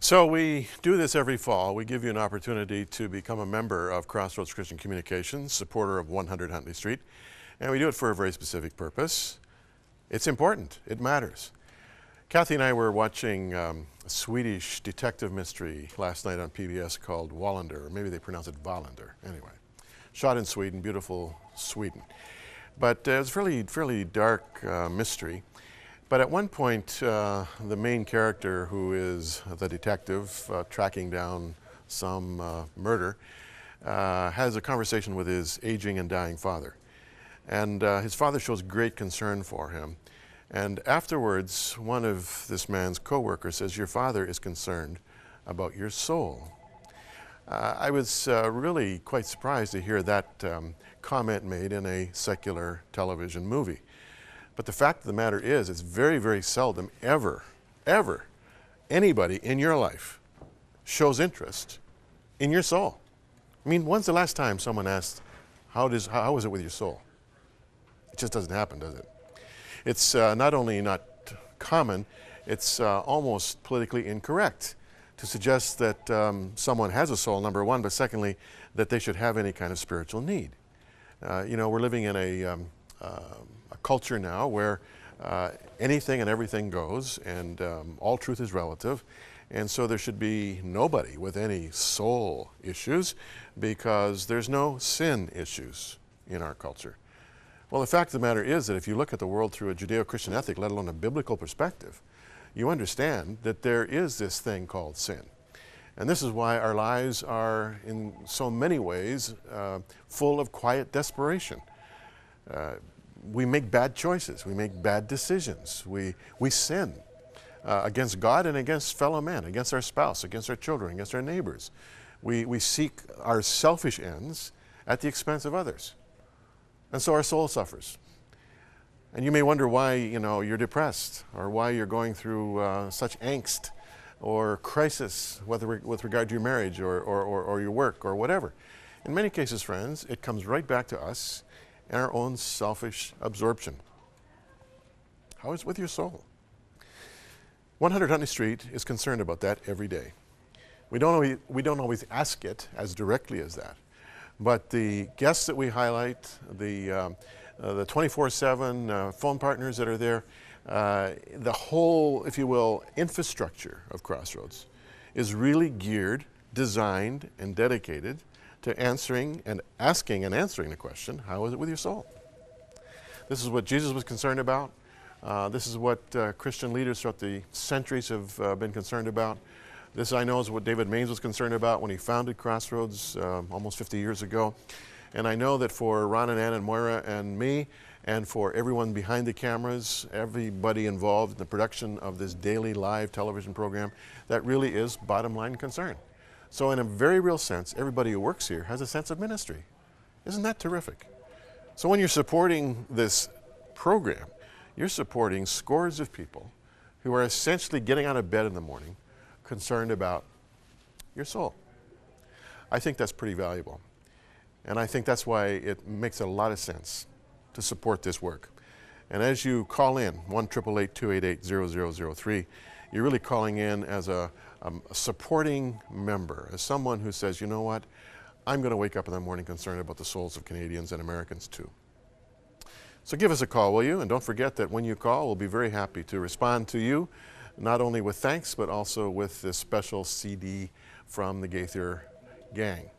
So we do this every fall. We give you an opportunity to become a member of Crossroads Christian Communications, supporter of 100 Huntley Street, and we do it for a very specific purpose. It's important. It matters. Kathy and I were watching a Swedish detective mystery last night on PBS called Wallander, or maybe they pronounce it Wallander. Anyway, shot in Sweden, beautiful Sweden. But it was a fairly dark mystery. But at one point, the main character, who is the detective tracking down some murder, has a conversation with his aging and dying father. And his father shows great concern for him. And afterwards, one of this man's co-workers says, "Your father is concerned about your soul." I was really quite surprised to hear that comment made in a secular television movie. But the fact of the matter is, it's very, very seldom ever anybody in your life shows interest in your soul. I mean, when's the last time someone asked, how is it with your soul? It just doesn't happen, does it? It's not only not common, it's almost politically incorrect to suggest that someone has a soul, number one, but secondly, that they should have any kind of spiritual need. You know, we're living in a culture now where anything and everything goes, and all truth is relative, and so there should be nobody with any soul issues because there's no sin issues in our culture. Well, the fact of the matter is that if you look at the world through a Judeo-Christian ethic, let alone a biblical perspective, you understand that there is this thing called sin. And this is why our lives are in so many ways full of quiet desperation. We make bad choices, we make bad decisions, we sin against God and against fellow men, against our spouse, against our children, against our neighbors. We seek our selfish ends at the expense of others. And so our soul suffers. And you may wonder why, you're depressed, or why you're going through such angst or crisis, whether with regard to your marriage or your work or whatever. In many cases, friends, it comes right back to us and our own selfish absorption. How is it with your soul? 100 Huntley Street is concerned about that every day. We don't always ask it as directly as that, but the guests that we highlight, the 24/7 phone partners that are there, the whole, if you will, infrastructure of Crossroads is really geared, designed, and dedicated to answering and answering the question, how is it with your soul? This is what Jesus was concerned about. This is what Christian leaders throughout the centuries have been concerned about. This, I know, is what David Maines was concerned about when he founded Crossroads almost 50 years ago. And I know that for Ron and Ann and Moira and me, and for everyone behind the cameras, everybody involved in the production of this daily live television program, that really is bottom line concern. So in a very real sense, everybody who works here has a sense of ministry. Isn't that terrific? So when you're supporting this program, you're supporting scores of people who are essentially getting out of bed in the morning concerned about your soul. I think that's pretty valuable. And I think that's why it makes a lot of sense to support this work. And as you call in, 1-888-288-0003, you're really calling in as a supporting member, as someone who says, you know what, I'm going to wake up in the morning concerned about the souls of Canadians and Americans too. So give us a call, will you? And don't forget that when you call, we'll be very happy to respond to you, not only with thanks, but also with this special CD from the Gaither Gang.